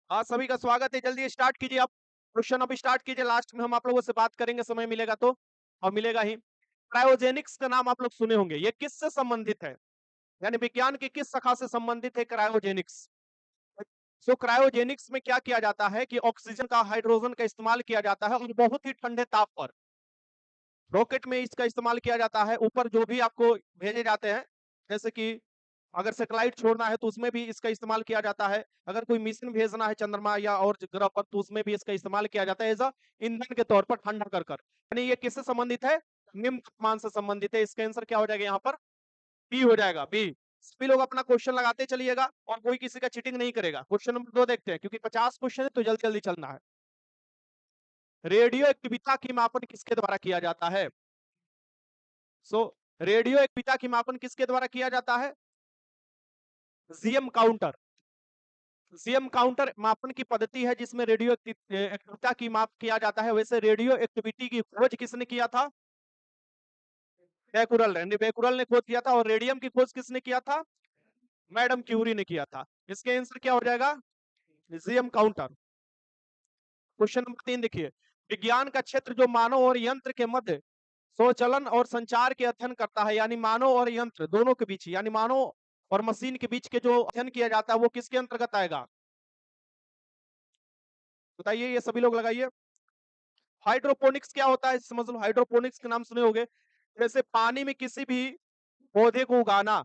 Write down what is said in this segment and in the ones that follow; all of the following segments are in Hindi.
हाँ, सभी का स्वागत है। जल्दी स्टार्ट कीजिए आप। क्वेश्चन अभी स्टार्ट कीजिए। लास्ट में हम आप लोगों से बात करेंगे, समय मिलेगा तो, और मिलेगा ही। क्रायोजेनिक्स का नाम आप लोग सुने होंगे। ये किससे संबंधित है? यानी विज्ञान की किस शाखा से संबंधित है क्रायोजेनिक्स? सो क्रायोजेनिक्स में क्या किया जाता है कि ऑक्सीजन का, हाइड्रोजन का इस्तेमाल किया जाता है और बहुत ही ठंडे ताप पर रॉकेट में इसका इस्तेमाल किया जाता है। ऊपर जो भी आपको भेजे जाते हैं, जैसे कि अगर सैटेलाइट छोड़ना है तो उसमें भी इसका इस्तेमाल किया जाता है। अगर कोई मिशन भेजना है चंद्रमा या और ग्रह पर तो उसमें भी इसका इस्तेमाल किया जाता है एज अ ईंधन के तौर पर ठंडा कर कर। यानी ये किससे संबंधित है? निम्न तापमान से संबंधित है। इसका आंसर क्या हो जाएगा यहाँ पर? बी हो जाएगा, बी। सभी लोग अपना क्वेश्चन लगाते चलिएगा और कोई किसी का चीटिंग नहीं करेगा। क्वेश्चन नंबर 2 देखते हैं, क्योंकि 50 क्वेश्चन है तो जल्दी जल्दी चलना है। रेडियो एक्टिविटी की मापन किसके द्वारा किया जाता है? सो रेडियो एक्टिविटी की मापन किसके द्वारा किया जाता है? GM counter. जीएम काउंटर मापन की पद्धति है जिसमें रेडियो एक्टिविटी की माप किया जाता है। वैसे रेडियो एक्टिविटी की खोज किसने किया था? बैकुरल ने। बैकुरल ने खोज किया था। और रेडियम की खोज किसने किया था? मैडम क्यूरी ने किया था। इसके आंसर क्या हो जाएगा? GM counter. क्वेश्चन नंबर 3 देखिए। विज्ञान का क्षेत्र जो मानव और यंत्र के मध्य स्वचलन और संचार के अध्ययन करता है, यानी मानव और यंत्र दोनों के बीच, यानी मानव और मशीन के बीच के जो अध्ययन किया जाता है वो किसके अंतर्गत आएगा? बताइए, ये सभी लोग लगाइए। हाइड्रोपोनिक्स क्या होता है समझ लो। हाइड्रोपोनिक्स के नाम सुने होंगे। जैसे पानी में किसी भी पौधे को उगाना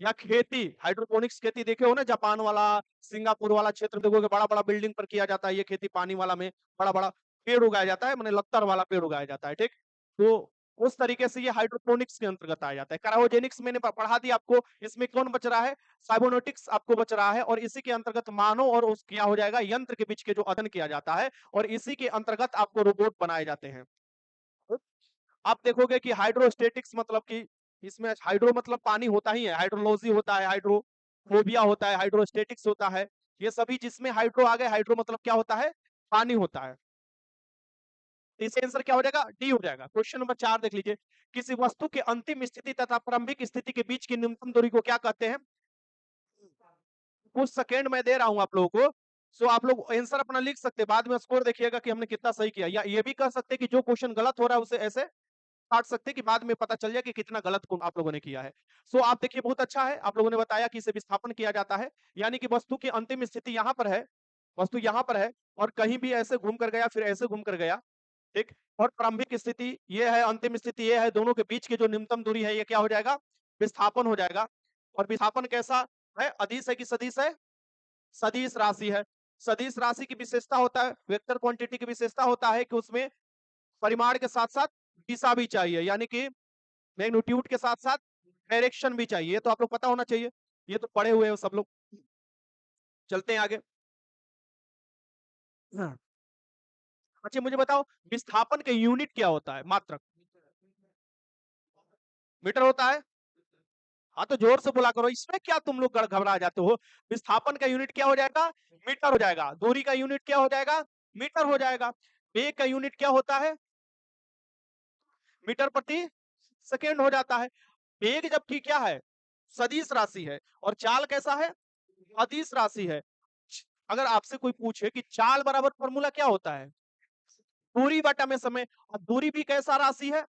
या खेती। हाइड्रोपोनिक्स खेती देखे हो ना, जापान वाला, सिंगापुर वाला क्षेत्र देखोगे, बड़ा बड़ा बिल्डिंग पर किया जाता है ये खेती। पानी वाला में बड़ा बड़ा पेड़ उगाया जाता है, मैंने लत्तर वाला पेड़ उगाया जाता है, ठीक। तो उस तरीके से ये हाइड्रोपोनिक्स के अंतर्गत आ जाता है। क्रायोजेनिक्स मैंने पढ़ा दिया आपको। इसमें कौन बच रहा है? साइबोनोटिक्स आपको बच रहा है। और इसी के अंतर्गत मानव और उस क्या हो जाएगा, यंत्र के बीच के जो अध्ययन किया जाता है, और इसी के अंतर्गत आपको रोबोट बनाए जाते हैं। आप देखोगे कि हाइड्रोस्टेटिक्स मतलब कि इसमें हाइड्रो मतलब पानी होता ही है, हाइड्रोलॉजी होता है, हाइड्रोफोबिया होता है, हाइड्रोस्टेटिक्स होता है। ये सभी जिसमें हाइड्रो आ गए, हाइड्रो मतलब क्या होता है? पानी होता है। तो इसका आंसर क्या हो जाएगा? डी हो जाएगा। क्वेश्चन नंबर 4 देख लीजिए। किसी वस्तु के अंतिम स्थिति तथा प्रारंभिक स्थिति के बीच की न्यूनतम दूरी को क्या कहते हैं? कुछ सेकंड मैं दे रहा हूं आप लोगों को। सो आप लोग आंसर अपना लिख सकते हैं, बाद में स्कोर देखिएगा कि हमने कितना सही किया। या ये भी कर सकते हैं कि जो क्वेश्चन गलत हो रहा है उसे ऐसे काट सकते हैं कि बाद में पता चल जाए कि कितना गलत आप लोगों ने किया है। सो आप देखिए, बहुत अच्छा है, आप लोगों ने बताया कि इसे विस्थापन किया जाता है। यानी कि वस्तु की अंतिम स्थिति यहाँ पर है, वस्तु यहाँ पर है, और कहीं भी ऐसे घूम कर गया, फिर ऐसे घूम कर गया, ठीक। और प्रारंभिक स्थिति ये है, अंतिम स्थिति ये है, दोनों के बीच की जो न्यूनतम दूरी है ये क्या हो जाएगा? विस्थापन हो जाएगा। और विस्थापन कैसा है? अदिश है कि सदिश है? सदिश राशि है। सदिश राशि की विशेषता होता है, वेक्टर क्वांटिटी की विशेषता होता है कि उसमें परिमाण के साथ साथ दिशा भी चाहिए, यानी कि मैग्नीट्यूड के साथ साथ डायरेक्शन भी चाहिए। तो आप लोग पता होना चाहिए, ये तो पढ़े हुए हो सब लोग। चलते हैं आगे। हाँ। अच्छा मुझे बताओ, विस्थापन का यूनिट क्या होता है? मात्रक मीटर होता है। हाँ तो जोर से बोला करो, इसमें क्या तुम लोग घबरा जाते हो? विस्थापन का यूनिट क्या हो जाएगा? मीटर हो जाएगा। दूरी का यूनिट क्या हो जाएगा? मीटर हो जाएगा। वेग का यूनिट क्या होता है? मीटर प्रति सेकेंड हो जाता है। वेग जबकि क्या है? सदिश राशि है। और चाल कैसा है? अदिश राशि है। अगर आपसे कोई पूछे कि चाल बराबर फॉर्मूला क्या होता है? दूरी बटा में समय। अब दूरी भी कैसा राशि है?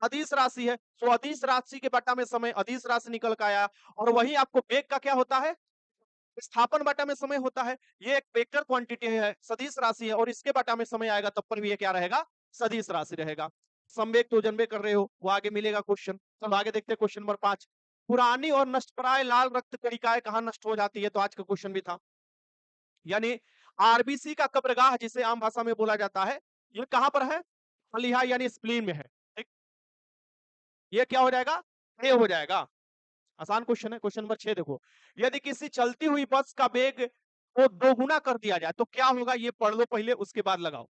अदिश राशि है। तो अदिश राशि के बटा में समय, अदिश राशि निकल के आया। और वही आपको वेग का क्या होता है? विस्थापन बटा में समय होता है। ये एक वेक्टर क्वांटिटी है, सदिश राशि है, और इसके बटा में समय आएगा तब पर भी ये क्या रहेगा? सदिश राशि रहेगा। संवेग तो जानबे कर रहे हो, वो आगे मिलेगा क्वेश्चन। चलो आगे देखते हैं क्वेश्चन नंबर 5। पुरानी और नष्टप्राय लाल रक्त कणिकाएं कहाँ नष्ट हो जाती है? तो आज का क्वेश्चन भी था। यानी आरबीसी का कब्रगाह जिसे आम भाषा में बोला जाता है, ये कहां पर है? फलिहा यानी स्प्लीन में है, ठीक। ये क्या हो जाएगा? ए हो जाएगा। आसान क्वेश्चन है। क्वेश्चन नंबर 6 देखो। यदि किसी चलती हुई बस का वेग को दोगुना कर दिया जाए तो क्या होगा? ये पढ़ लो पहले, उसके बाद लगाओ।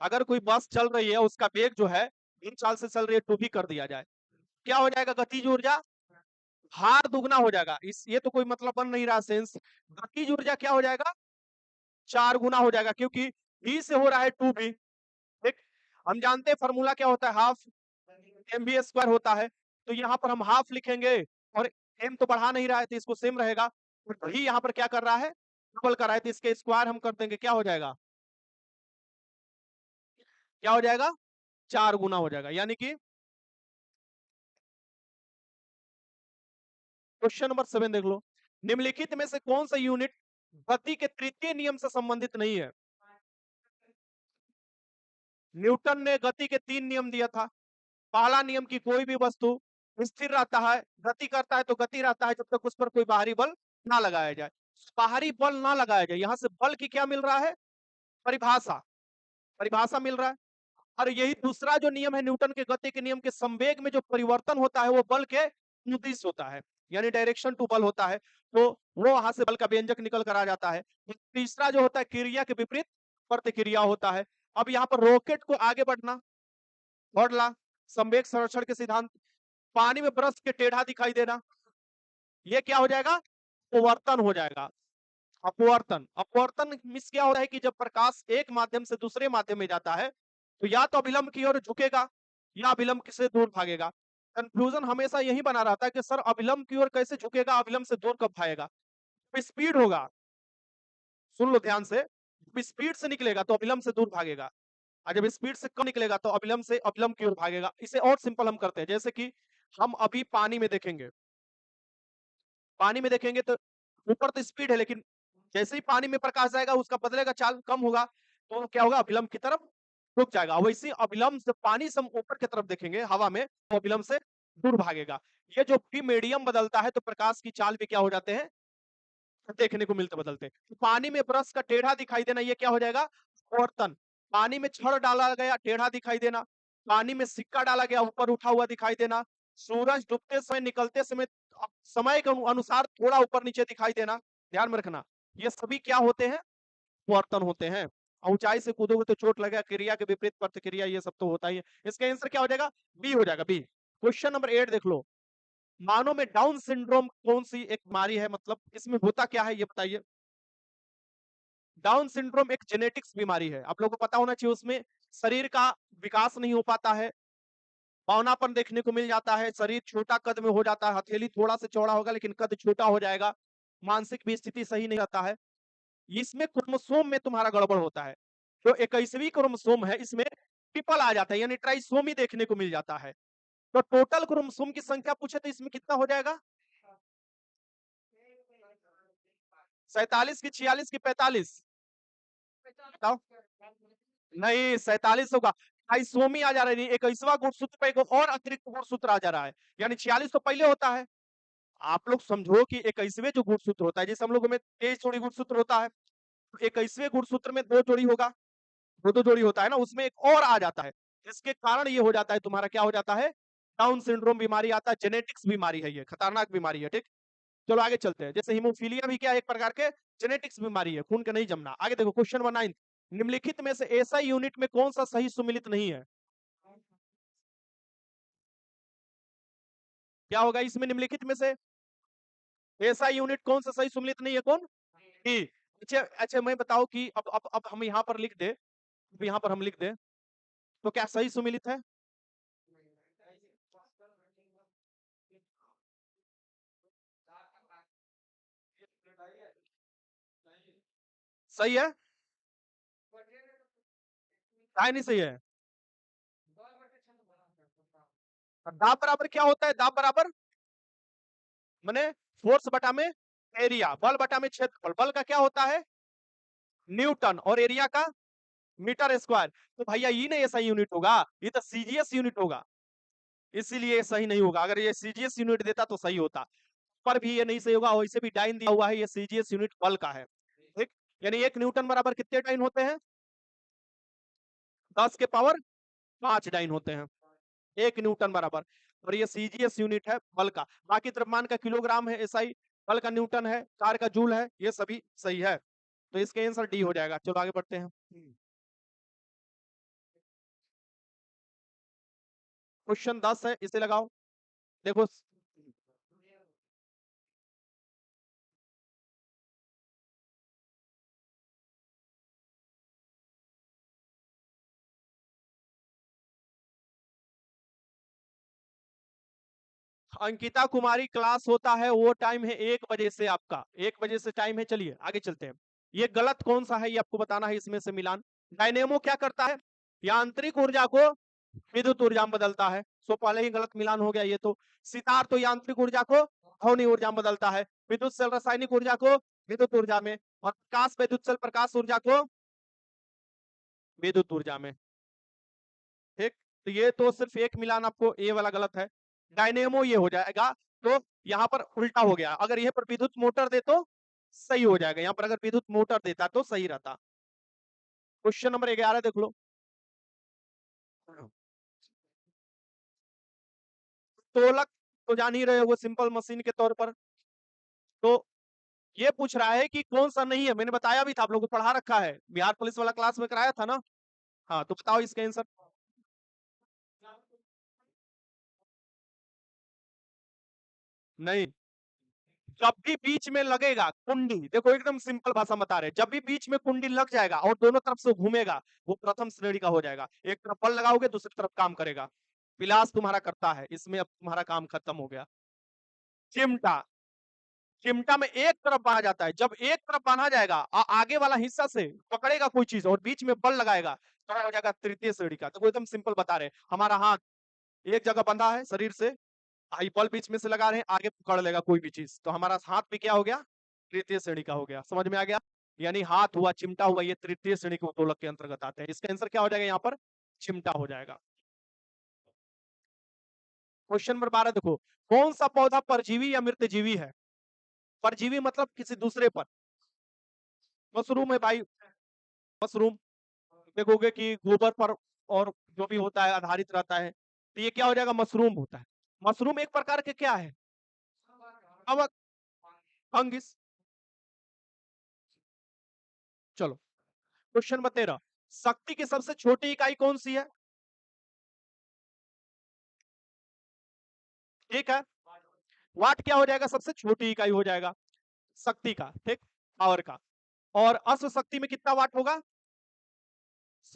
अगर कोई बस चल रही है, उसका वेग जो है 3 साल से चल रही है, तो भी कर दिया जाए, क्या हो जाएगा? गतिज ऊर्जा हार दुगना हो जाएगा। इस ये तो कोई मतलब बन नहीं रहा सेंस। गतिज ऊर्जा क्या हो जाएगा? 4 गुना हो जाएगा, क्योंकि बी से हो रहा है 2b, ठीक। हम जानते हैं फॉर्मूला क्या होता है? हाफ एम बी स्क्वायर होता है। तो यहाँ पर हम हाफ लिखेंगे, और एम तो बढ़ा नहीं रहा है तो इसको सेम रहेगा। वही यहाँ पर क्या कर रहा है, डबल कर रहा है, तो इसके स्क्वायर हम कर देंगे, क्या हो जाएगा, क्या हो जाएगा, 4 गुना हो जाएगा। यानी कि क्वेश्चन नंबर 7 देख लो, निम्नलिखित में से कौन सा यूनिट गति के तृतीय नियम से संबंधित नहीं है। न्यूटन ने गति के 3 नियम दिया था। पहला नियम की कोई भी वस्तु स्थिर रहता है, गति करता है तो गति रहता है जब तक उस पर कोई बाहरी बल ना लगाया जाए। बाहरी बल ना लगाया जाए, यहां से बल की क्या मिल रहा है, परिभाषा, परिभाषा मिल रहा है। और यही दूसरा जो नियम है न्यूटन के गति के नियम के, संवेग में जो परिवर्तन होता है वो बल के अनुदिश होता है, यानी डायरेक्शन टू बल होता है, तो वो वहां से बल का व्यंजक निकल कर आ जाता है। तीसरा जो होता है क्रिया के विपरीत प्रतिक्रिया होता है। अब यहाँ पर रॉकेट को आगे बढ़ना, बढ़ला, संवेग संरक्षण के सिद्धांत, पानी में ब्रश के टेढ़ा दिखाई देना, ये क्या हो जाएगा, अपवर्तन हो जाएगा। अपवर्तन, अपवर्तन मींस क्या होता है कि जब प्रकाश एक माध्यम से दूसरे माध्यम में जाता है तो या तो अभिलंब की ओर झुकेगा या अभिलंब से दूर भागेगा। कंफ्यूजन हमेशा यही बना रहता है कि सर अभिलंब की ओर कैसे झुकेगा, अभिलंब से दूर कब भागेगा। स्पीड होगा, सुन लो ध्यान से, स्पीड से निकलेगा तो अभिलंब से दूर भागेगा, और जब स्पीड से कम निकलेगा तो अभिलंब से अभिलंब की ओर भागेगा। इसे और सिंपल हम करते हैं, जैसे कि हम अभी पानी में देखेंगे, पानी में देखेंगे तो ऊपर तो स्पीड है, लेकिन जैसे ही पानी में प्रकाश जाएगा उसका बदलेगा, चाल कम होगा, तो क्या होगा, अभिलंब की तरफ रुक जाएगा। वैसे अभिलंब से पानी से हम ऊपर की तरफ देखेंगे हवा में, तो अभिलंब से दूर भागेगा। ये जो भी मीडियम बदलता है तो प्रकाश की चाल भी क्या हो जाते हैं, देखने को मिलते बदलते हैं। तो पानी में ब्रश का टेढ़ा दिखाई देना, ये क्या हो जाएगा, अपवर्तन। पानी में छड़ डाला गया, टेढ़ा दिखाई देना। पानी में सिक्का डाला गया, ऊपर उठा हुआ दिखाई देना। सूरज डूबते समय निकलते समय समय के अनुसार थोड़ा ऊपर नीचे दिखाई देना, ध्यान में रखना। ये सभी क्या होते हैं, अपवर्तन होते हैं। ऊंचाई से कूदोगे तो चोट लगेगा, क्रिया के विपरीत प्रतिक्रिया, ये सब तो होता ही है। इसका आंसर क्या हो जाएगा, बी हो जाएगा, बी। क्वेश्चन नंबर 8 देख लो, मानव में डाउन सिंड्रोम कौन सी एक बीमारी है, मतलब इसमें होता क्या है ये बताइए। डाउन सिंड्रोम एक जेनेटिक्स बीमारी है, आप लोगों को पता होना चाहिए। उसमें शरीर का विकास नहीं हो पाता है, पौनापन देखने को मिल जाता है, शरीर छोटा कद में हो जाता है, हथेली थोड़ा से चौड़ा होगा लेकिन कद छोटा हो जाएगा, मानसिक भी स्थिति सही नहीं रहता है। इसमें क्रोमोसोम में तुम्हारा गड़बड़ होता है। जो 21वीं क्रोमोसोम है इसमें ट्रिपल आ जाता है, यानी ट्राइसोमी देखने को मिल जाता है। तो टोटल क्रोमोसोम की संख्या पूछे तो इसमें कितना हो जाएगा, 47 की 46 की 45, बताओ। नहीं 47 होगा, ट्राइसोमी आ जा रहा है, 21वां गुणसूत्र पे एक और अतिरिक्त गुणसूत्र आ जा रहा है, यानी 46 तो पहले होता है। आप लोग समझो कि 21वें जो गुणसूत्र होता है, जैसे हम लोगों में 23 जोड़ी गुणसूत्र होता है, 21वें गुणसूत्र में 2 जोड़ी होगा, 2-2 जोड़ी होता है ना, उसमें एक और आ जाता है, जिसके कारण ये हो जाता है, तुम्हारा क्या हो जाता है, डाउन सिंड्रोम बीमारी आता है। जेनेटिक्स बीमारी है, ये खतरनाक बीमारी है, ठीक। चलो आगे चलते हैं। जैसे हीमोफीलिया भी क्या है, एक प्रकार के जेनेटिक्स बीमारी है, खून का नहीं जमना। आगे देखो क्वेश्चन नंबर 9, निम्नलिखित में से ऐसा यूनिट में कौन सा सही सुमिलित नहीं है। क्या होगा इसमें, निम्नलिखित में से ऐसा यूनिट कौन सा सही सुमिलित नहीं है, कौन, डी। अच्छा अच्छा, मैं बताओ कि अब हम यहाँ पर लिख दे, अब यहाँ पर हम लिख दे, तो क्या सही सुमिलित है, सही है, काय नहीं सही है। दाब बराबर क्या होता है, दाब बराबर माने फोर्स बटा में एरिया, बल बटा में क्षेत्रफल। बल का क्या होता है, न्यूटन, और एरिया का मीटर स्क्वायर। तो भैया ये नहीं ऐसा यूनिट होगा, ये तो सीजीएस यूनिट होगा, इसीलिए ये सही नहीं होगा। अगर ये सीजीएस यूनिट देता तो सही होता, पर भी ये नहीं सही होगा। वैसे भी डाइन दिया हुआ है, ये सीजीएस यूनिट बल का है, ठीक। यानी 1 न्यूटन बराबर कितने डाइन होते हैं, 10 के पावर 5 डाइन होते हैं 1 न्यूटन बराबर। और ये सीजीएस यूनिट है बल का। बाकी द्रव्यमान का किलोग्राम है एसआई, बल का न्यूटन है, कार का जूल है, ये सभी सही है। तो इसका आंसर डी हो जाएगा। चलो आगे बढ़ते हैं। क्वेश्चन 10 है, इसे लगाओ। देखो, अंकिता कुमारी क्लास होता है वो टाइम है 1 बजे से, आपका 1 बजे से टाइम है। चलिए आगे चलते हैं। ये गलत कौन सा है ये आपको बताना है, इसमें से मिलान। डायनेमो क्या करता है? यांत्रिक ऊर्जा को विद्युत ऊर्जा में बदलता है। सो पहले ही गलत मिलान हो गया ये तो। सितार तो यांत्रिक ऊर्जा को ध्वनि ऊर्जा में बदलता है। विद्युत सेल रासायनिक ऊर्जा को विद्युत ऊर्जा में, और प्रकाश विद्युत सेल प्रकाश ऊर्जा को विद्युत ऊर्जा में। ठीक, तो ये तो सिर्फ एक मिलान आपको ए वाला गलत है। डायनेमो ये हो जाएगा, तो यहाँ पर उल्टा हो गया। अगर ये पर विद्युत मोटर दे तो सही हो जाएगा, यहाँ पर अगर विद्युत मोटर देता तो सही रहता। क्वेश्चन नंबर 11 देख लो। तोलक तो जान ही रहे हो, सिंपल मशीन के तौर पर। तो ये पूछ रहा है कि कौन सा नहीं है, मैंने बताया भी था, आप लोगों को पढ़ा रखा है, बिहार पुलिस वाला क्लास में कराया था ना। हाँ, तो बताओ इसका आंसर। नहीं, जब भी बीच में लगेगा कुंडी, देखो एकदम सिंपल भाषा बता रहे, जब भी बीच में कुंडी लग जाएगा और दोनों तरफ से घूमेगा, वो प्रथम श्रेणी का हो जाएगा। एक तरफ बल लगाओगे, दूसरी तरफ काम करेगा। विलास तुम्हारा करता है, इसमें अब तुम्हारा काम खत्म हो गया। चिमटा, चिमटा में एक तरफ बांधा जाता है, जब एक तरफ बांधा जाएगा आगे वाला हिस्सा से पकड़ेगा कोई चीज और बीच में बल लगाएगा, तो हो जाएगा तृतीय श्रेणी का। तो एकदम सिंपल बता रहे, हमारा हाथ एक जगह बंधा है शरीर से, आई बल बीच में से लगा रहे हैं, आगे पकड़ लेगा कोई भी चीज, तो हमारा हाथ भी क्या हो गया? तृतीय श्रेणी का हो गया। समझ में आ गया? यानी हाथ हुआ, चिमटा हुआ, ये तृतीय श्रेणी के उत्तोलक के अंतर्गत आते हैं। इसका आंसर क्या हो जाएगा? यहाँ पर चिमटा हो जाएगा। क्वेश्चन नंबर 12 देखो, कौन सा पौधा परजीवी या मृतजीवी है? परजीवी मतलब किसी दूसरे पर। मशरूम है भाई, मशरूम। देखोगे कि गोबर पर और जो भी होता है आधारित रहता है, तो ये क्या हो जाएगा? मशरूम होता है। मशरूम एक प्रकार के क्या है? कवक, फंगिस। चलो, क्वेश्चन नंबर 13, शक्ति की सबसे छोटी इकाई कौन सी है? ठीक है, वाट क्या हो जाएगा? सबसे छोटी इकाई हो जाएगा शक्ति का, ठीक, पावर का। और अश्व शक्ति में कितना वाट होगा?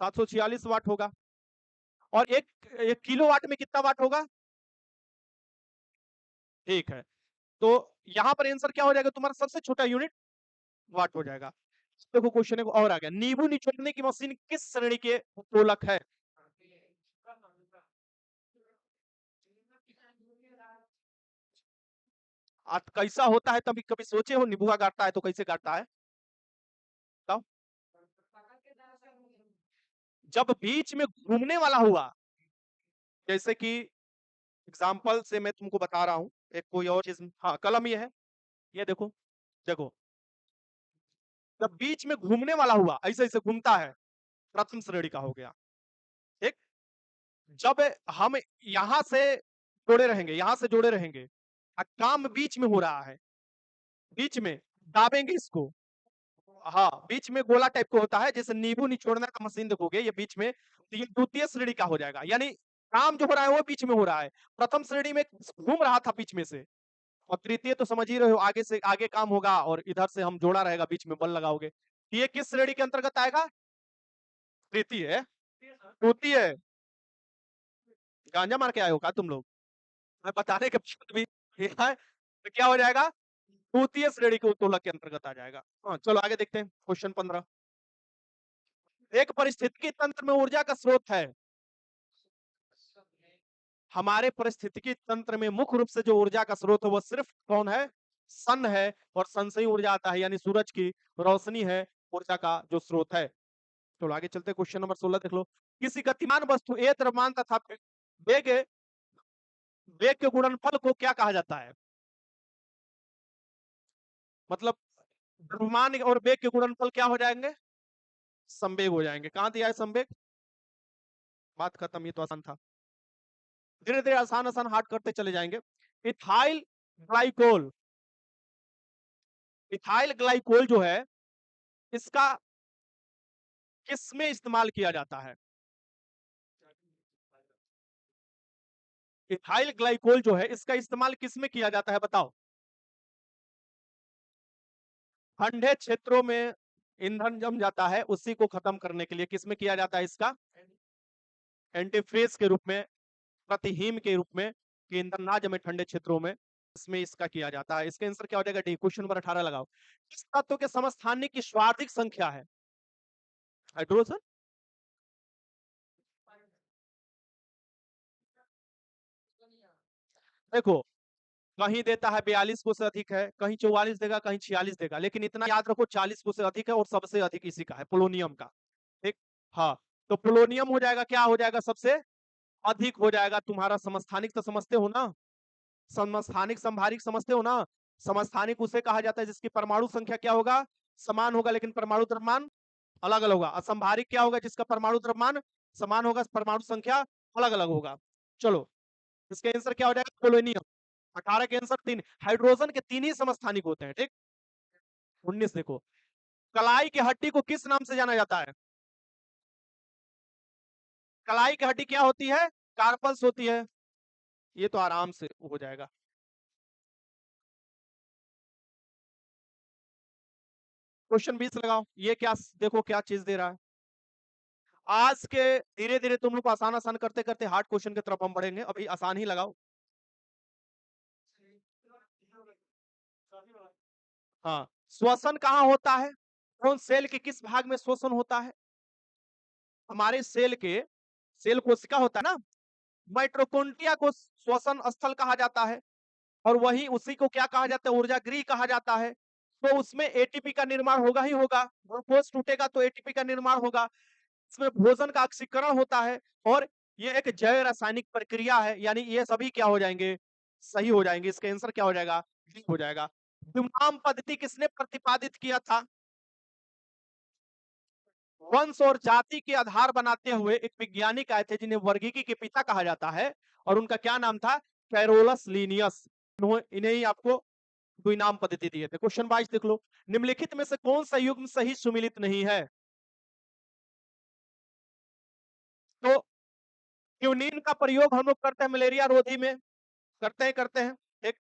746 वाट होगा। और एक किलो वाट में कितना वाट होगा? ठीक है, तो यहां पर आंसर क्या हो जाएगा तुम्हारा? सबसे छोटा यूनिट वाट हो जाएगा। देखो क्वेश्चन एक और आ गया, नींबू निचोड़ने की मशीन किस श्रेणी के उत्तोलक है? कैसा होता है, तभी कभी सोचे हो नींबू का गाड़ता है तो कैसे गाड़ता है? बताओ। जब बीच में घूमने वाला हुआ, जैसे कि एग्जाम्पल से मैं तुमको बता रहा हूं, एक कोई और चीज, हाँ कलम ये है, ये देखो, देखो जब बीच में घूमने वाला हुआ, ऐसे ऐसे घूमता है, प्रथम श्रेणी का हो गया। ठीक, जब हम यहां से जोड़े रहेंगे, यहां से जोड़े रहेंगे, काम बीच में हो रहा है, बीच में दाबेंगे इसको, हाँ बीच में गोला टाइप का होता है, जैसे नींबू निचोड़ने का मशीन देखोगे ये बीच में, तो ये द्वितीय श्रेणी का हो जाएगा। यानी काम जो हो रहा है वो बीच में हो रहा है, प्रथम श्रेणी में घूम रहा था बीच में से, और तृतीय तो समझ ही रहे हो, आगे से आगे काम होगा और इधर से हम जोड़ा रहेगा, बीच में बल लगाओगे। ये किस श्रेणी के अंतर्गत आएगा? तृतीय है, तृतीय है। गांजा मार के आए हो का तुम लोग? मैं बताने के बाद भी ये है, तो क्या हो जाएगा? तृतीय श्रेणी के उत्तोलक के अंतर्गत आ जाएगा। हाँ चलो आगे देखते हैं, क्वेश्चन 15, एक पारिस्थितिकी तंत्र में ऊर्जा का स्रोत है। हमारे पारिस्थितिकी तंत्र में मुख्य रूप से जो ऊर्जा का स्रोत है वो सिर्फ कौन है? सन है, और सन से ही ऊर्जा आता है, यानी सूरज की रोशनी है ऊर्जा का जो स्रोत है। चलो आगे चलते, क्वेश्चन नंबर 16 देख लो, किसी गतिमान वस्तु ए द्रव्यमान तथा वेग, वेग के गुणनफल को क्या कहा जाता है? मतलब द्रव्यमान और वेग के गुणनफल क्या हो जाएंगे? संवेग हो जाएंगे। कहां दिया है संवेग? बात खत्म, ये तो आसान था। धीरे धीरे आसान आसान हार्ड करते चले जाएंगे। इथाइल ग्लाइकोल, इथाइल ग्लाइकोल जो है, इसका किसमें इस्तेमाल किया जाता है? इथाइल ग्लाइकोल जो है, इसका इस्तेमाल किसमें किया जाता है बताओ? ठंडे क्षेत्रों में ईंधन जम जाता है, उसी को खत्म करने के लिए किसमें किया जाता है इसका? एंटीफ्रेज के रूप में, प्रतिहीम के रूप में कि ईंधन ना जमे ठंडे क्षेत्रों में, इसमें इसका किया जाता है। इसका आंसर क्या हो जाएगा? डी। क्वेश्चन नंबर 18 लगाओ। किस तत्व के समस्थानिक की स्वार्थिक संख्या है? हाइड्रोजन। देखो, कहीं देता है 42 को से अधिक है, कहीं 44 देगा, कहीं 46 देगा, लेकिन इतना याद रखो 40 को से अधिक है और सबसे अधिक इसी का है, पोलोनियम का। ठीक। हाँ, तो पोलोनियम हो जाएगा, क्या हो जाएगा? सबसे अधिक हो जाएगा तुम्हारा समस्थानिक। तो समझते हो ना, समस्थानिक संभारिक समझते हो ना। समस्थानिक उसे कहा जाता है जिसकी परमाणु संख्या क्या होगा? समान होगा, लेकिन परमाणु द्रव्यमान अलग अलग होगा। असंभारिक क्या होगा? जिसका परमाणु द्रव्यमान समान होगा, परमाणु संख्या अलग अलग होगा। चलो, इसका आंसर क्या हो जाएगा? पोलोनियम। 18 के आंसर 3। हाइड्रोजन के 3 ही समस्थानिक होते हैं। ठीक। 19 देखो, कलाई की हड्डी को किस नाम से जाना जाता है? कलाई की हड्डी क्या होती है? कार्पल्स होती है। ये तो आराम से हो जाएगा। क्वेश्चन 20 लगाओ। ये क्या, देखो क्या चीज दे रहा है। आज के धीरे धीरे तुम लोग आसान आसान करते करते हार्ड क्वेश्चन की तरफ हम बढ़ेंगे, अभी आसान ही लगाओ। हाँ, श्वसन कहाँ होता है? कौन सेल के किस भाग में श्वसन होता है? हमारे सेल के, सेल कोशिका होता है ना, माइटोकॉन्ड्रिया को श्वसन स्थल कहा जाता है। और वही उसी को क्या कहा जाता है? ऊर्जा गृह कहा जाता है। तो उसमें एटीपी का निर्माण होगा ही होगा। ग्लूकोज टूटेगा तो एटीपी का निर्माण होगा। इसमें भोजन का ऑक्सीकरण होता है। और ये एक जैव रासायनिक प्रक्रिया है, यानी ये सभी क्या हो जाएंगे? सही हो जाएंगे। इसका आंसर क्या हो जाएगा? डी हो जाएगा। द्विनाम पद्धति किसने प्रतिपादित किया था? वंश और जाति के आधार बनाते हुए एक वैज्ञानिक आए थे जिन्हें वर्गीकी के पिता कहा जाता है, और उनका क्या नाम था? Carolus Linnaeus. इन्हें ही आपको द्विनाम पद्धति दिए थे। क्वेश्चन 22 देख लो। निम्नलिखित में से कौन सा युग्म सही सुमिलित नहीं है? तो क्यूनिन का प्रयोग हम लोग करते हैं मलेरिया रोधी में, करते हैं। एक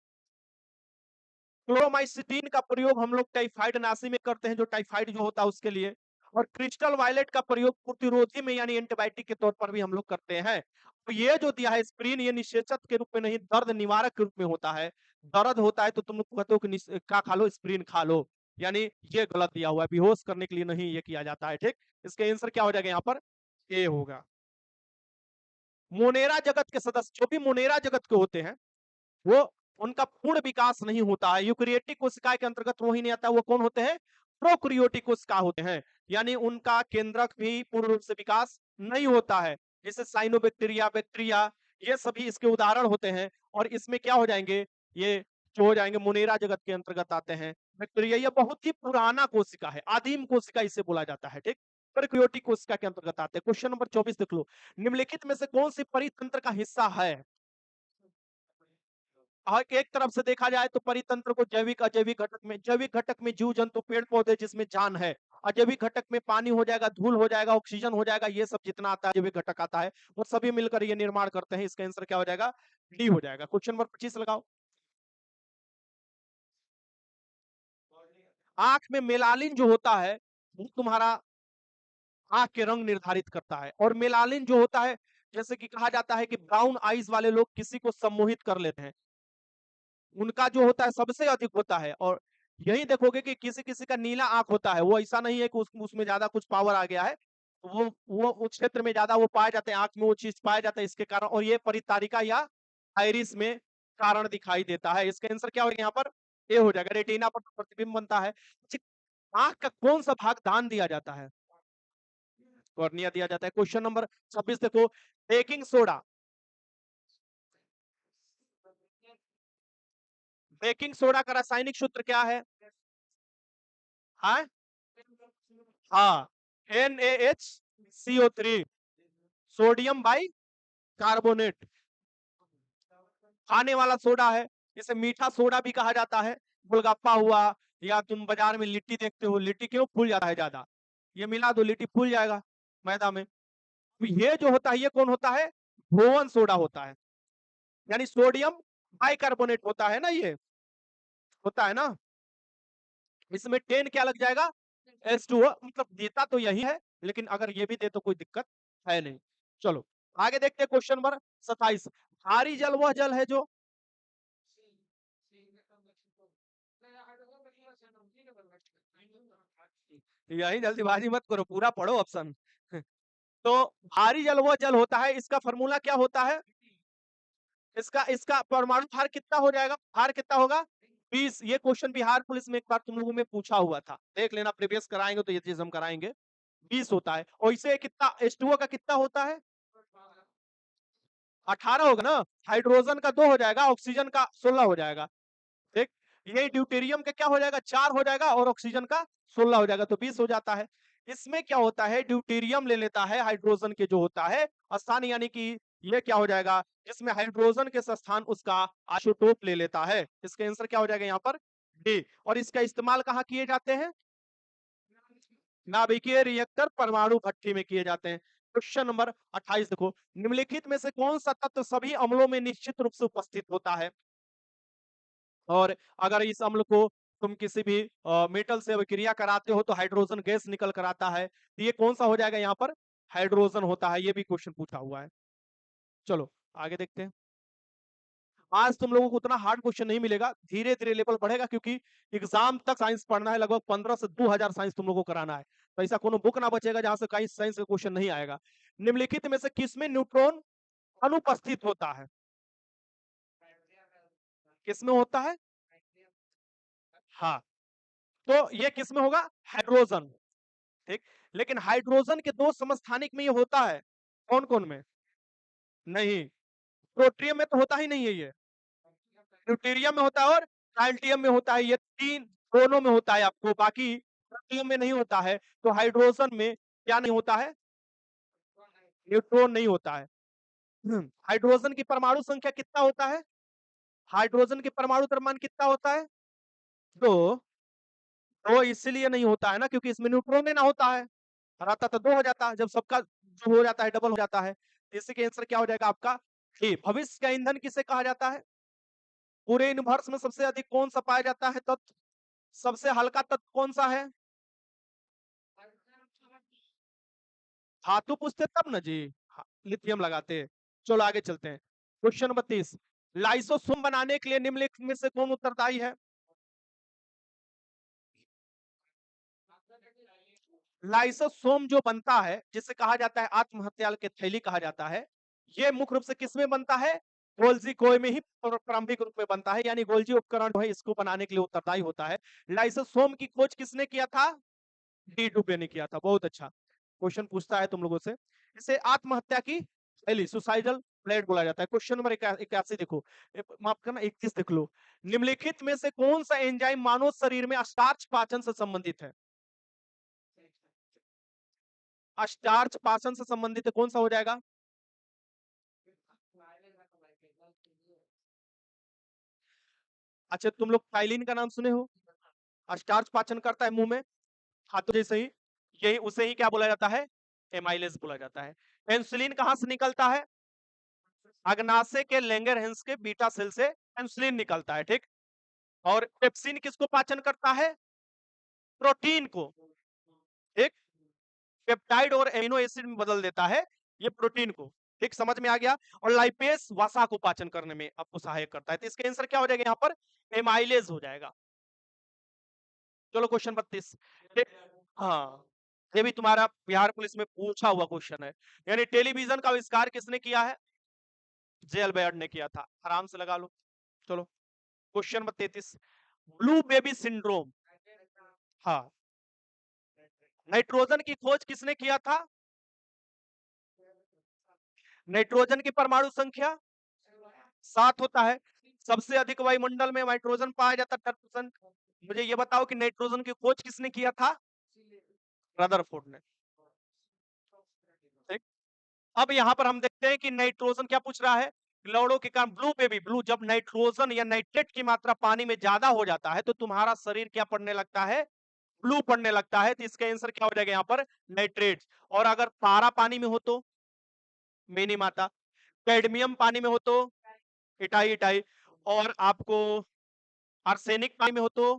क्लोरोमाइसिटीन का प्रयोग हम लोग टाइफाइड नाशी में करते हैं, जो टाइफाइड जो होता है उसके लिए। और क्रिस्टल वायलेट का प्रयोग प्रतिरोधी में यानी एंटीबायोटिक के तौर पर भी हम लोग करते हैं। तो ये जो दिया है स्प्रिन, ये निषेचक के रूप में नहीं, दर्द निवारक के रूप में होता है। दर्द होता है तो तुम लोग कहते हो कि क्या खा लो? स्प्रिन खा लो। यानी ये गलत दिया हुआ है, बेहोश करने के लिए नहीं ये किया जाता है। ठीक। इसका आंसर क्या हो जाएगा यहाँ पर? ए होगा। मोनेरा जगत के सदस्य, जो भी मोनेरा जगत के होते हैं, वो उनका पूर्ण विकास नहीं होता है। यूकेरियोटिक कोशिका के अंतर्गत वो ही नहीं आता। वो कौन होते हैं? प्रोकैरियोटिक कोशिका होते हैं। यानी उनका केंद्रक भी पूर्ण रूप से विकास नहीं होता है। जैसे साइनोबैक्टीरिया, बैक्टीरिया, ये सभी इसके उदाहरण होते हैं। और इसमें क्या हो जाएंगे? ये जो हो जाएंगे मोनेरा जगत के अंतर्गत आते हैं। बैक्टीरिया ये बहुत ही पुराना कोशिका है, आदिम कोशिका इसे बोला जाता है। ठीक। प्रोकैरियोटिक कोशिका के अंतर्गत आते हैं। क्वेश्चन नंबर 24 देख लो। निम्नलिखित में से कौन सी परितंत्र का हिस्सा है? एक तरफ से देखा जाए तो परितंत्र को जैविक अजैविक घटक में, जैविक घटक में जीव जंतु पेड़ पौधे जिसमें जान है, अजैविक घटक में पानी हो जाएगा, धूल हो जाएगा, ऑक्सीजन हो जाएगा, ये सब जितना आता है जैविक घटक आता है, और सभी मिलकर ये निर्माण करते हैं। इसका आंसर क्या हो जाएगा? डी हो जाएगा। क्वेश्चन नंबर 25 लगाओ। आंख में मेलालिन जो होता है वो तुम्हारा आंख के रंग निर्धारित करता है। और मेलालिन जो होता है, जैसे कि कहा जाता है कि ब्राउन आईज वाले लोग किसी को सम्मोहित कर लेते हैं, उनका जो होता है सबसे अधिक होता है। और यही देखोगे कि किसी किसी का नीला आंख होता है, वो ऐसा नहीं है कि उसमें ज्यादा कुछ पावर आ गया है। वो उस क्षेत्र में ज्यादा वो पाए जाते हैं, आंख में वो चीज पाया जाता है इसके कारण। और ये परितारिका या आइरिस में कारण दिखाई देता है। इसका आंसर क्या होगा यहाँ पर? ए हो जाएगा। रेटिना पर प्रतिबिंब बनता है। आंख का कौन सा भाग दान दिया जाता है? कॉर्निया दिया जाता है। क्वेश्चन नंबर 26 देखो। बेकिंग सोडा, बेकिंग सोडा का रासायनिक सूत्र क्या है? हाँ, हाँ, NaHCO3, सोडियम बाई कार्बोनेट। खाने वाला सोडा है, इसे मीठा सोडा भी कहा जाता है। गोलगप्पा हुआ, या तुम बाजार में लिट्टी देखते हो, लिट्टी क्यों फूल जाता है ज्यादा? ये मिला दो, लिट्टी फूल जाएगा मैदा में। तो ये जो होता है ये कौन होता है? भोवन सोडा होता है, यानी सोडियम बाइकार्बोनेट होता है ना, ये होता है ना। इसमें 10 क्या लग जाएगा? H2O। मतलब देता तो यही है, लेकिन अगर ये भी दे तो कोई दिक्कत है नहीं। चलो आगे देखते हैं। Question number 27। भारी जल वह जल है जो यही जल्दीबाजी मत करो, पूरा पढ़ो ऑप्शन। तो भारी जल वह जल होता है, इसका फॉर्मूला क्या होता है? इसका इसका परमाणु भार कितना हो जाएगा? भार कितना होगा? 20। ये क्वेश्चन बिहार पुलिस में एक बार तुम लोगों में पूछा हुआ था, देख लेना, प्रीवियस कराएंगे तो ये चीज हम कराएंगे। 20 होता है, और इसे कितना H2O का कितना होता है? 18 होगा ना। हाइड्रोजन का 2 हो जाएगा, ऑक्सीजन का 16 हो जाएगा। ठीक, ये ड्यूटेरियम का क्या हो जाएगा? 4 हो जाएगा, और ऑक्सीजन का 16 हो जाएगा, तो 20 हो जाता है। इसमें क्या होता है, ड्यूटेरियम ले लेता है हाइड्रोजन के जो होता है स्थान, यानी कि ये क्या हो जाएगा, जिसमें हाइड्रोजन के स्थान उसका आइसोटोप ले लेता है। इसका आंसर क्या हो जाएगा यहाँ पर? डी। और इसका इस्तेमाल कहाँ किए जाते हैं? नाभिकीय रिएक्टर, परमाणु भट्ठी में किए जाते हैं। क्वेश्चन नंबर 28 देखो, निम्नलिखित में से कौन सा तत्व सभी अम्लों में निश्चित रूप से उपस्थित होता है? और अगर इस अम्ल को तुम किसी भी मेटल से अभिक्रिया कराते हो तो हाइड्रोजन गैस निकल कर आता है, तो ये कौन सा हो जाएगा यहाँ पर? हाइड्रोजन होता है। ये भी क्वेश्चन पूछा हुआ है। चलो आगे देखते हैं। आज तुम लोगों को उतना हार्ड क्वेश्चन नहीं मिलेगा, धीरे धीरे लेवल बढ़ेगा, क्योंकि एग्जाम तक साइंस पढ़ना है, लगभग 15 से 2000 साइंस तुम लोगों को कराना है। तो ऐसा कोनो बुक ना बचेगा जहां से कहीं साइंस का क्वेश्चन नहीं आएगा। निम्नलिखित में से किसमें न्यूट्रॉन अनुपस्थित होता है? किसमें होता है? हाँ, तो ये किसमें होगा? हाइड्रोजन। ठीक, लेकिन हाइड्रोजन के दो समस्थानिक में ये होता है, कौन कौन में? नहीं, प्रोट्रियम में तो होता ही नहीं है ये, ड्यूटेरियम में होता है और ट्राइटियम में होता है, ये तीन दोनों में होता है आपको, बाकी प्रोटियम में नहीं होता है। तो हाइड्रोजन में क्या नहीं होता है? न्यूट्रॉन नहीं होता है। हाइड्रोजन की परमाणु संख्या कितना होता है? हाइड्रोजन के परमाणु द्रव्यमान कितना होता है? तो इसलिए नहीं होता है ना, क्योंकि इसमें न्यूट्रॉन ही ना होता है, रहता तो दो हो जाता है, जब सबका जो हो जाता है डबल हो जाता है। इसी के आंसर क्या हो जाएगा आपका? ए। भविष्य का ईंधन किसे कहा जाता है? पूरे यूनिवर्स में सबसे अधिक कौन सा पाया जाता है तत्व? सबसे हल्का तत्व कौन सा है? धातु पूछते तब ना जी, लिथियम लगाते। चलो आगे चलते हैं। क्वेश्चन नंबर 30, लाइसोसोम बनाने के लिए निम्नलिखित में से कौन उत्तरदायी है? लाइसोसोम जो बनता है, जिसे कहा जाता है आत्महत्या के थैली कहा जाता है, ये मुख्य रूप से किसमें बनता है? गोल्जी कोय में ही प्रारंभिक रूप में बनता है, यानी गोल्जी उपकरण जो है इसको बनाने के लिए उत्तरदायी होता है। लाइसोसोम की खोज किसने किया था? डी डुबे ने किया था। बहुत अच्छा क्वेश्चन पूछता है तुम लोगों से। इसे आत्महत्या की थैली, सुसाइडल प्लेट बोला जाता है। क्वेश्चन नंबर 81 देखो, माफ करना 31 देख लो। निम्नलिखित में से कौन सा एंजाइम मानव शरीर में स्टार्च पाचन से संबंधित है? स्टार्च पाचन से संबंधित है, कौन सा हो जाएगा? अच्छा, तुम लोग फाइलिन का नाम सुने हो? स्टार्च पाचन करता है मुंह में, हाथों जैसे ही, यही उसे ही क्या बोला जाता है? एमाइलेज बोला जाता है। इंसुलिन कहां से निकलता है? अग्नाशय के लैंगरहैंस के बीटा सेल से इंसुलिन निकलता है। ठीक, और पेप्सिन किसको पाचन करता है? प्रोटीन को। ठीक, पेप्टाइड और एमिनो एसिड में बदल देता है ये प्रोटीन को। ठीक, समझ में आ गया। और लाइपेस वसा को पाचन करने में आपको सहायक करता है, तो इसका आंसर क्या हो जाएगा यहाँ पर? एमाइलेज हो जाएगा। चलो क्वेश्चन 32। हाँ, ये भी तुम्हारा बिहार पुलिस में पूछा हुआ क्वेश्चन है। यानी टेलीविजन का आविष्कार किसने किया है? जे अल्बायर्ड ने किया था। आराम से लगा लो। चलो question number 33, blue baby syndrome, हाँ, नाइट्रोजन की खोज किसने किया था? नाइट्रोजन की परमाणु संख्या 7 होता है। सबसे अधिक वायुमंडल में नाइट्रोजन पाया जाता है 10%। मुझे ये बताओ कि नाइट्रोजन की खोज किसने किया था? रदरफोर्ड ने। ठीक? अब यहाँ पर हम देखते हैं कि नाइट्रोजन क्या पूछ रहा है? क्लोरो के कारण ब्लू बेबी, ब्लू, जब नाइट्रोजन या नाइट्रेट की मात्रा पानी में ज्यादा हो जाता है तो तुम्हारा शरीर क्या पढ़ने लगता है? ब्लू पढ़ने लगता है। तो इसका आंसर क्या हो जाएगा यहाँ पर? नाइट्रेट। और अगर पारा पानी में हो तो मेनी माता, कैडमियम पानी में हो तो इटाई इटाई, और आपको आर्सेनिक पानी में हो तो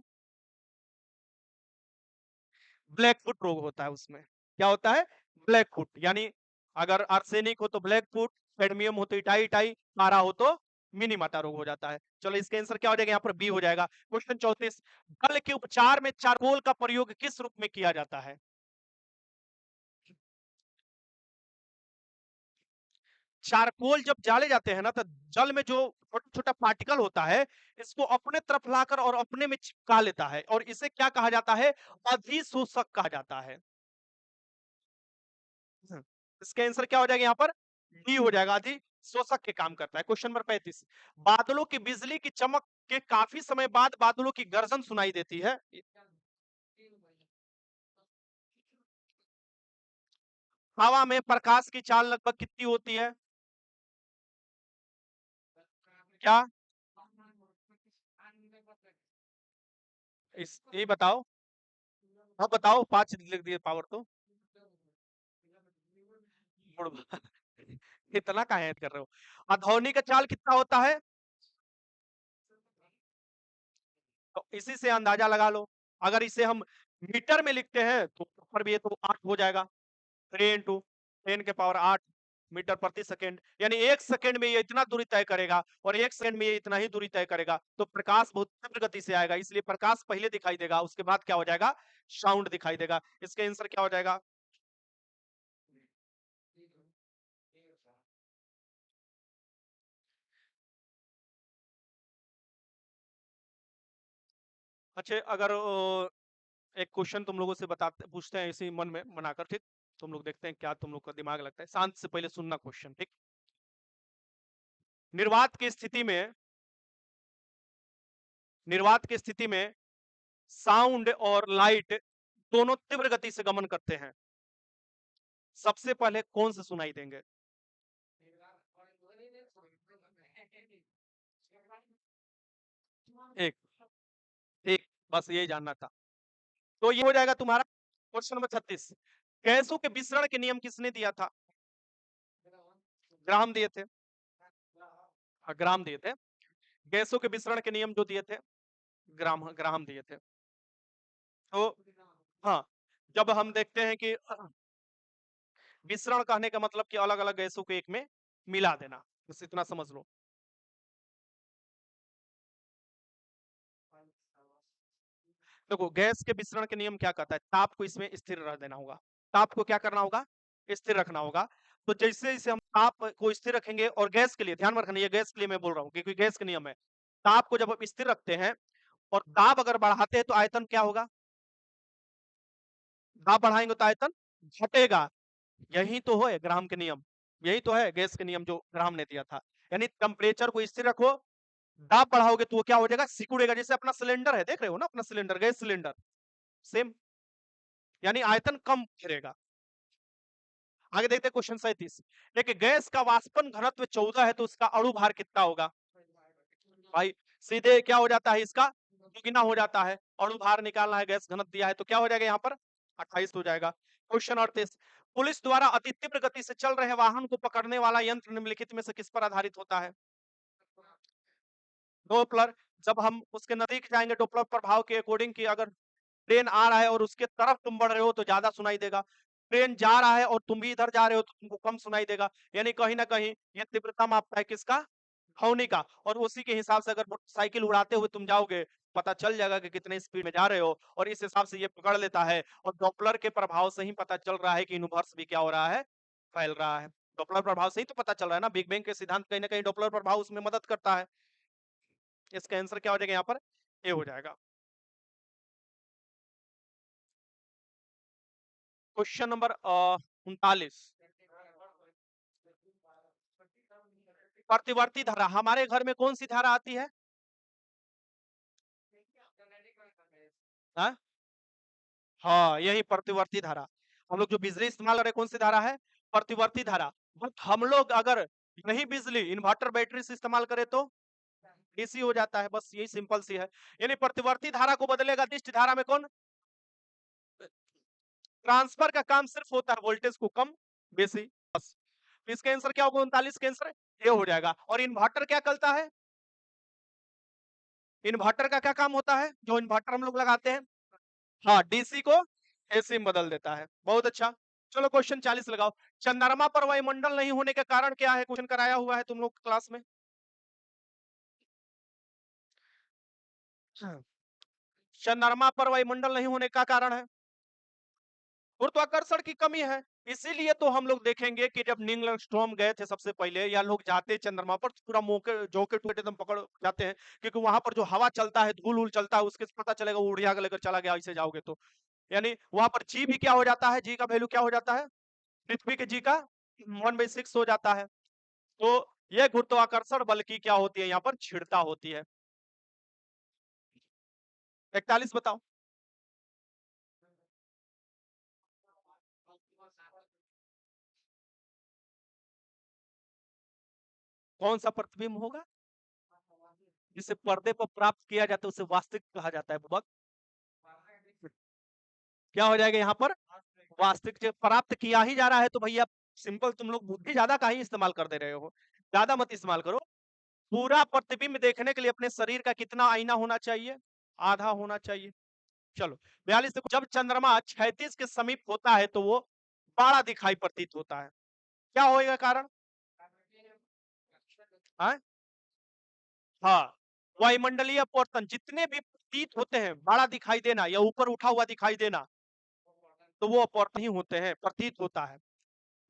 ब्लैक फुट रोग होता है उसमें। क्या होता है? Black foot. यानी अगर आर्सेनिक हो तो ब्लैक फुट, कैडमियम हो तो इटाई इटाई, पारा हो तो मिनी माटा रोग हो जाता है। चलो इसका आंसर क्या हो जाएगा, यहाँ पर बी हो जाएगा। क्वेश्चन 34, गल के उपचार में चारकोल का प्रयोग किस रूप में किया जाता है? चारकोल जब जाले जाते हैं ना, तो जल में जो छोटा छोटा पार्टिकल होता है, इसको अपने तरफ लाकर और अपने में चिपका लेता है, और इसे क्या कहा जाता है? अधिशोषक कहा जाता है। इसका आंसर क्या हो जाएगा यहाँ पर? डी हो जाएगा, अधिशोषक के काम करता है। क्वेश्चन नंबर 35, बादलों की बिजली की चमक के काफी समय बाद बादलों की गर्जन सुनाई देती है। हवा में प्रकाश की चाल लगभग कितनी होती है? क्या? इस ये बताओ। हाँ बताओ, 5 लिख दिए पावर तो। बुड़बक। इतना काहे ऐड कर रहे हो? अधौनी का चाल कितना होता है? तो इसी से अंदाजा लगा लो। अगर इसे हम मीटर में लिखते हैं तो ऊपर भी ये तो 8 हो जाएगा। 3 इंटू 10 के पावर 8 मीटर प्रति सेकंड, यानी 1 सेकंड में ये इतना दूरी तय करेगा, और 1 सेकंड में ये इतना ही दूरी तय करेगा। तो प्रकाश बहुत तीव्र गति से आएगा, इसलिए प्रकाश पहले दिखाई देगा, उसके बाद क्या हो जाएगा? साउंड दिखाई देगा। इसका आंसर क्या हो जाएगा? अच्छा, अगर एक क्वेश्चन तुम लोगों से बताते पूछते हैं इसी मन में बनाकर, ठीक? तुम लोग देखते हैं क्या तुम लोग का दिमाग लगता है। शांत से पहले सुनना क्वेश्चन, ठीक? निर्वात की स्थिति में, निर्वात की स्थिति में साउंड और लाइट दोनों तीव्र गति से गमन करते हैं। सबसे पहले कौन से सुनाई देंगे? एक, एक, बस यही जानना था। तो ये हो जाएगा तुम्हारा क्वेश्चन नंबर 36। गैसों के विसरण के नियम किसने दिया था? ग्राहम दिए थे। हाँ, ग्राहम दिए थे। गैसों के विसरण के नियम जो दिए थे, ग्राहम ग्राहम दिए थे। तो हाँ, जब हम देखते हैं कि विसरण कहने का मतलब कि अलग अलग गैसों को एक में मिला देना, बस इतना समझ लो। देखो, गैस के विसरण के नियम क्या कहता है? ताप को इसमें स्थिर रह देना होगा। ताप को क्या करना होगा? स्थिर रखना होगा। तो जैसे जैसे हम ताप को स्थिर रखेंगे, और गैस के लिए ध्यान में रखना, ये गैस के लिए मैं बोल रहा हूँ क्योंकि गैस के नियम है। ताप को जब हम स्थिर रखते हैं और दाब अगर बढ़ाते हैं तो आयतन क्या होगा? दाब बढ़ाएंगे तो आयतन घटेगा। यही तो है ग्राहम के नियम, यही तो है गैस के नियम जो ग्राहम ने दिया था। यानी टेम्परेचर को स्थिर रखो, दाब बढ़ाओगे तो वो क्या हो जाएगा? सिकुड़ेगा। जैसे अपना सिलेंडर है, देख रहे हो ना अपना सिलेंडर, गैस सिलेंडर, सेम, यानी आयतन कम गिरेगा। आगे देखते हैं क्वेश्चन 37। एक गैस का वाष्पन घनत्व 14 है तो उसका अणु भार कितना होगा? भाई सीधे क्या हो जाता है इसका? दुगुना हो जाता है। अणु भार निकालना है, गैस घनत्व दिया है, तो क्या हो जाएगा यहाँ पर? 28 हो जाएगा। क्वेश्चन 38, पुलिस द्वारा अति तीव्र गति से चल रहे वाहन को पकड़ने वाला यंत्र निम्नलिखित में से किस पर आधारित होता है? डोपलर। जब हम उसके नजदीक जाएंगे डोपलर प्रभाव के अकॉर्डिंग, कि अगर ट्रेन आ रहा है और उसके तरफ तुम बढ़ रहे हो तो ज्यादा सुनाई देगा, ट्रेन जा रहा है और तुम भी इधर जा रहे हो तो तुमको कम सुनाई देगा। यानी कहीं ना कहीं ये तीव्रता मापता है किसका? ध्वनि का। और उसी के हिसाब से अगर मोटरसाइकिल उड़ाते हुए तुम जाओगे, पता चल जाएगा कि कितने स्पीड में जा रहे हो, और इस हिसाब से ये पकड़ लेता है। और डॉपलर के प्रभाव से ही पता चल रहा है कि यूनिवर्स भी क्या हो रहा है? फैल रहा है। डॉपलर प्रभाव से ही तो पता चल रहा है ना, बिग बैंग के सिद्धांत कहीं ना कहीं डॉपलर प्रभाव उसमें मदद करता है। इसका आंसर क्या हो जाएगा यहाँ पर? ए हो जाएगा। क्वेश्चन नंबर 39, प्रतिवर्ती धारा हमारे घर में कौन सी धारा आती है? हाँ, हाँ, यही प्रतिवर्ती धारा। हम लोग जो बिजली इस्तेमाल कर रहे हैं कौन सी धारा है? प्रतिवर्ती धारा। बट हम लोग अगर यही बिजली इन्वर्टर बैटरी से इस्तेमाल करें तो डीसी हो जाता है। बस यही सिंपल सी है। यानी प्रतिवर्ती धारा को बदलेगा दिष्ट धारा में कौन? ट्रांसफर का काम सिर्फ होता है वोल्टेज को कम बेसी, बस। तो इसका आंसर क्या होगा? 39 का आंसर ये हो जाएगा। और इन्वर्टर क्या करता है? इन्वर्टर का क्या काम होता है जो इन्वर्टर हम लोग लगाते हैं? हाँ, डीसी को एसी में बदल देता है। बहुत अच्छा। चलो क्वेश्चन 40 लगाओ। चंद्रमा पर वायुमंडल नहीं होने के कारण क्या है? क्वेश्चन कराया हुआ है तुम लोग क्लास में। चंद्रमा पर वायुमंडल नहीं होने का कारण है गुरुत्वाकर्षण की कमी है। इसीलिए तो हम लोग देखेंगे कि जब नील आर्मस्ट्रांग गए थे सबसे पहले, या लोग जाते चंद्रमा पर, तो पूरा मौके जॉकेट एकदम पकड़ जाते हैं, क्योंकि वहां पर जो हवा चलता है, धूल उल चलता है, उसके पता चलेगा वो उड़िया लेकर चला गया, ऐसे जाओगे तो। यानी वहां पर जी भी क्या हो जाता है, जी का वैल्यू क्या हो जाता है, पृथ्वी के जी का 1/6 हो जाता है। तो यह गुरुत्वाकर्षण बल की क्या होती है, यहाँ पर छिड़ता होती है। 41 बताओ। कौन सा प्रतिबिंब होगा? जिसे पर्दे पर प्राप्त किया जाता है उसे वास्तविक कहा जाता है बुबक। क्या हो जाएगा यहाँ पर? वास्तविक जब प्राप्त किया ही जा रहा है तो भैया सिंपल, तुम लोग बुद्धि ज्यादा का ही इस्तेमाल कर दे रहे हो, ज्यादा मत इस्तेमाल करो। पूरा प्रतिबिंब देखने के लिए अपने शरीर का कितना आईना होना चाहिए? आधा होना चाहिए। चलो 42 देखो, जब चंद्रमा क्षैतिज के समीप होता है तो वो बड़ा दिखाई प्रतीत होता है, क्या होएगा कारण? हाँ, हाँ, वायुमंडलीय अपवर्तन, जितने भी प्रतीत होते हैं बड़ा दिखाई देना या ऊपर उठा हुआ दिखाई देना, तो वो अपवर्तन ही होते हैं, प्रतीत होता है।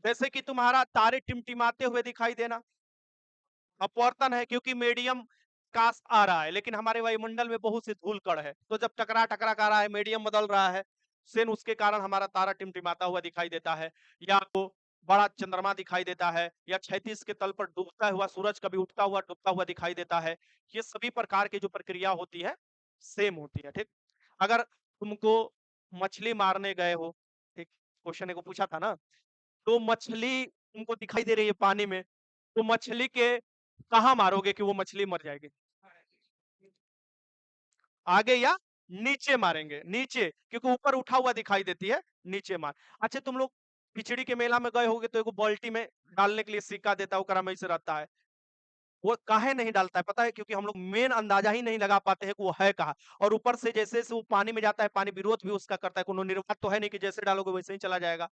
जैसे कि तुम्हारा तारे टिमटिमाते हुए दिखाई देना, अपवर्तन है, क्योंकि मीडियम काश आ रहा है, लेकिन हमारे वायुमंडल में बहुत सी धूल कण है, तो जब टकरा टकरा कर आ रहा है, मीडियम बदल रहा है, सेन उसके कारण हमारा तारा टिमटिमाता हुआ दिखाई देता है, या तो बड़ा चंद्रमा दिखाई देता है, या क्षैतिज के तल पर डूबता हुआ सूरज कभी उठता हुआ डूबता हुआ दिखाई देता है। ये सभी प्रकार की जो प्रक्रिया होती है सेम होती है, ठीक। अगर तुमको मछली मारने गए हो, ठीक, क्वेश्चन को पूछा था ना, तो मछली तुमको दिखाई दे रही है पानी में, तो मछली के कहाँ मारोगे कि वो मछली मर जाएगी? आगे या नीचे मारेंगे? नीचे, क्योंकि ऊपर उठा हुआ दिखाई देती है, नीचे मार। अच्छा तुम लोग खिचड़ी के मेला में गए होगे तो एगो बाल्टी में डालने के लिए सिक्का देता है, ओकरा में ऐसे रहता है, वो काहे नहीं डालता है पता है? क्योंकि हम लोग मेन अंदाजा ही नहीं लगा पाते हैं कि वो है कहाँ, और ऊपर से जैसे जैसे वो पानी में जाता है, पानी विरोध भी उसका करता है, कोनो निर्वात तो है नहीं कि जैसे डालोगे वैसे ही चला जाएगा।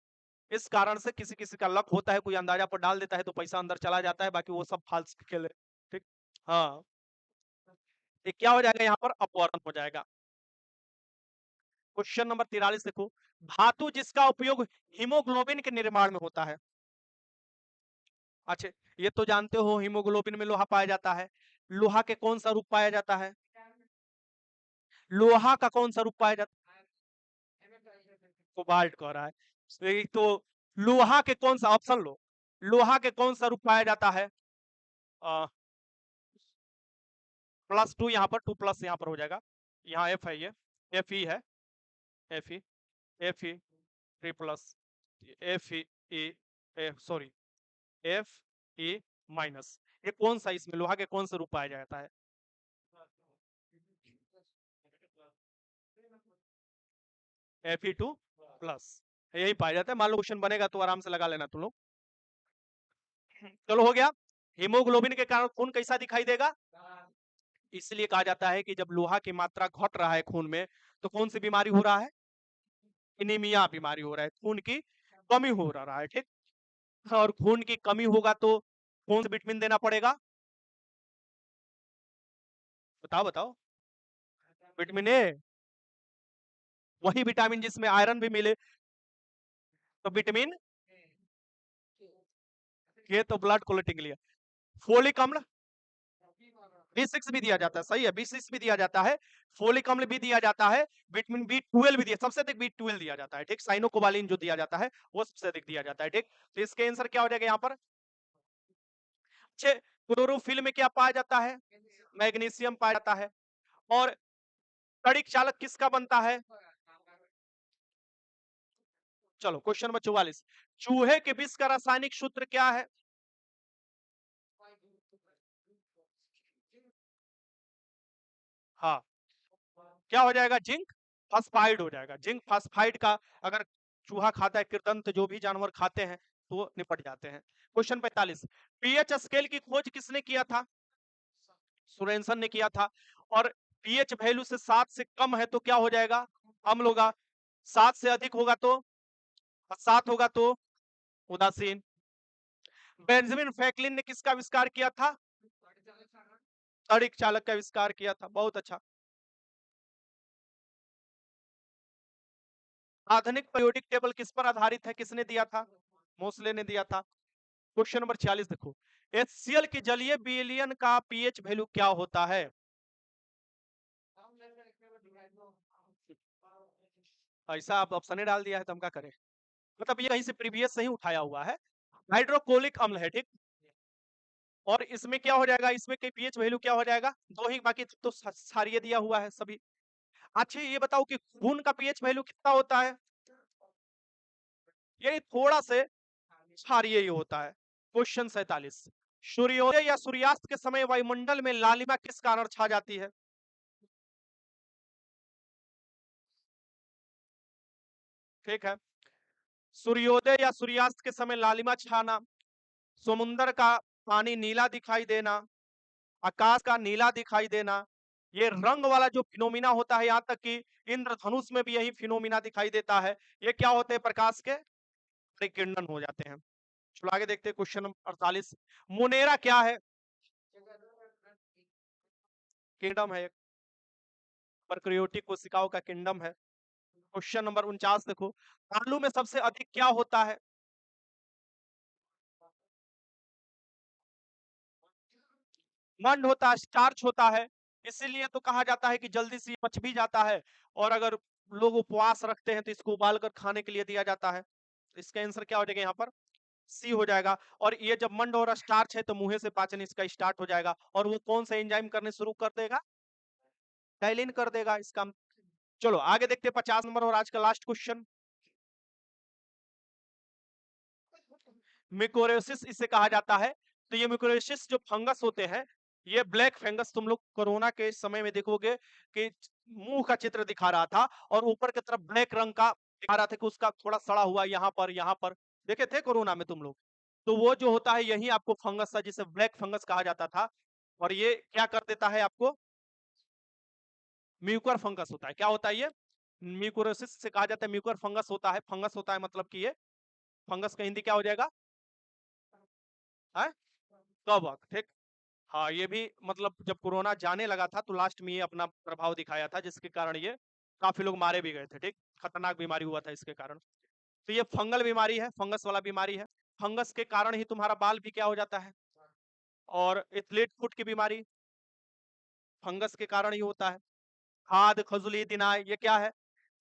इस कारण से किसी किसी का लक होता है, कोई अंदाजा पर डाल देता है तो पैसा अंदर चला जाता है, बाकी वो सब फाल्स के खेल है, ठीक। हाँ, ये क्या हो जाएगा यहाँ पर? अपवर्तन हो जाएगा। क्वेश्चन नंबर 43 देखो, धातु जिसका उपयोग हीमोग्लोबिन के निर्माण में होता है। अच्छा, ये तो जानते हो हीमोग्लोबिन में लोहा पाया जाता है, लोहा के कौन सा रूप पाया जाता है? लोहा का कौन सा रूप पाया जाता है? कोबाल्ट कह रहा है। तो लोहा के कौन सा, ऑप्शन लो, लोहा के कौन सा रूप पाया जाता है? +2 यहाँ पर, 2 प्लस यहाँ पर हो जाएगा, यहाँ एफ है, ये एफ ई है, F E, F E 3 plus, F E, sorry, F E minus, ये कौन सा इसमें लोहा के कौन सा रूप पाया जाता है? Fe2 प्लस, यही पाया जाता है। मान लो क्वेश्चन बनेगा तो आराम से लगा लेना तुम लोग। चलो हो गया। हीमोग्लोबिन के कारण खून कैसा दिखाई देगा? इसलिए कहा जाता है कि जब लोहा की मात्रा घट रहा है खून में, तो कौन सी बीमारी हो रहा है? एनीमिया बीमारी हो रहा है, खून की कमी हो रहा है, ठीक। और खून की कमी होगा तो कौन सा विटामिन देना पड़ेगा? बताओ बताओ। विटामिन ए, वही विटामिन जिसमें आयरन भी मिले, तो विटामिन, ये तो ब्लड क्लॉटिंग के लिए। फोलिक अम्ल, B6 भी दिया जाता है, सही है, B6 भी दिया जाता है, फोलिक अम्ल भी दिया जाता है, विटामिन B12 भी दिया, सबसे अधिक B12 दिया जाता है, ठीक। साइनोकोबालिन जो दिया जाता है वो सबसे अधिक दिया जाता है, ठीक। तो इसके आंसर क्या हो जाएगा यहाँ पर? अच्छे, क्लोरोफिल में क्या पाया जाता है? मैग्नीशियम पाया जाता है। और कड़िक चालक किसका बनता है? चलो क्वेश्चन नंबर 44, चूहे के विष का रासायनिक सूत्र क्या है? हाँ, क्या हो जाएगा? जिंक फास्फाइड हो जाएगा। जिंक फास्फाइड का अगर चूहा खाता है, कृदंत जो भी जानवर खाते हैं तो वो निपट जाते हैं। क्वेश्चन 45, पीएच स्केल की खोज किसने किया था? सोरेनसन ने किया था। और पीएच वैल्यू से 7 से कम है तो क्या हो जाएगा? अम्ल होगा। 7 से अधिक होगा तो, 7 होगा तो उदासीन। बेंजामिन फ्रैंकलिन ने किसका आविष्कार किया था? तड़िक चालक का आविष्कार किया था। बहुत अच्छा। आधुनिक पीरियोडिक टेबल किस पर आधारित है? किसने दिया था? मोसले ने दिया था। क्वेश्चन नंबर 46 देखो, HCl के जलीय विलयन का पीएच वैल्यू क्या होता है? ऐसा आप ऑप्शन ही डाल दिया है तो हम क्या करें? मतलब ये कहीं से प्रीवियस से ही उठाया हुआ है। हाइड्रोक्लोरिक अम्ल है, ठीक। और इसमें क्या हो जाएगा? इसमें के पीएच वैल्यू क्या हो जाएगा? दो ही, बाकी तो सारी दिया हुआ है सभी। अच्छा ये बताओ कि खून का पीएच वैल्यू कितना होता है? ये थोड़ा से क्षारीय ही होता है। क्वेश्चन 47, सूर्योदय या सूर्यास्त के समय वायुमंडल में लालिमा किस कारण छा जाती है? ठीक है, सूर्योदय या सूर्यास्त के समय लालिमा छाना, समुद्र का पानी नीला दिखाई देना, आकाश का नीला दिखाई देना, ये रंग वाला जो फिनोमिना होता है, यहाँ तक कि इंद्रधनुष में भी यही फिनोमिना दिखाई देता है, ये क्या होते हैं? प्रकाश के परिकिरणन हो जाते हैं। चलो आगे देखते हैं क्वेश्चन नंबर 48, मुनेरा क्या है? किंगडम है, प्रोकैरियोटिक कोशिकाओं का किंगडम है। क्वेश्चन नंबर 49 देखो, आलू में सबसे अधिक क्या होता है? मंड होता है, स्टार्च होता है, इसीलिए तो कहा जाता है कि जल्दी से ये पच भी जाता है। और अगर लोग उपवास रखते हैं तो इसको उबाल कर खाने के लिए दिया जाता है। इसका आंसर क्या हो जाएगा यहाँ पर? सी हो जाएगा। और ये जब मंड और स्टार्च है तो मुंह से पाचन इसका स्टार्ट हो जाएगा, और वो कौन सा एंजाइम करने शुरू कर देगा? टाइलिन कर देगा इसका। चलो आगे देखते हैं 50 नंबर और आज का लास्ट क्वेश्चन। मिकोरेसिस इसे कहा जाता है। तो ये मिकोरेसिस जो फंगस होते हैं, ये ब्लैक फंगस, तुम लोग कोरोना के समय में देखोगे कि मुंह का चित्र दिखा रहा था और ऊपर की तरफ ब्लैक रंग का दिखा रहा था कि उसका थोड़ा सड़ा हुआ यहाँ पर देखे थे कोरोना में तुम लोग। तो वो जो होता है यही आपको फंगस था, जिसे ब्लैक फंगस कहा जाता था। और ये क्या कर देता है आपको? म्यूकर फंगस होता है। क्या होता है ये? म्यूकोरोसिस से कहा जाता है, म्यूकर फंगस होता है। फंगस होता है मतलब कि ये फंगस का हिंदी क्या हो जाएगा? है कवक, ठीक। हाँ ये भी मतलब जब कोरोना जाने लगा था तो लास्ट में ये अपना प्रभाव दिखाया था, जिसके कारण ये काफी लोग मारे भी गए थे, ठीक। खतरनाक बीमारी हुआ था इसके कारण। तो ये फंगल बीमारी है, फंगस वाला बीमारी है। फंगस के कारण ही तुम्हारा बाल भी क्या हो जाता है? और एथलीट फुट की बीमारी फंगस के कारण ही होता है। खाद खजुली दिनाय ये क्या है?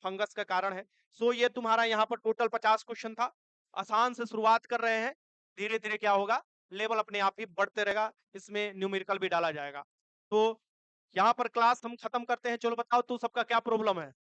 फंगस का कारण है। सो ये तुम्हारा यहाँ पर टोटल 50 क्वेश्चन था। आसान से शुरुआत कर रहे हैं, धीरे धीरे क्या होगा? लेवल अपने आप ही बढ़ते रहेगा, इसमें न्यूमेरिकल भी डाला जाएगा। तो यहाँ पर क्लास हम खत्म करते हैं। चलो बताओ तू सबका क्या प्रॉब्लम है?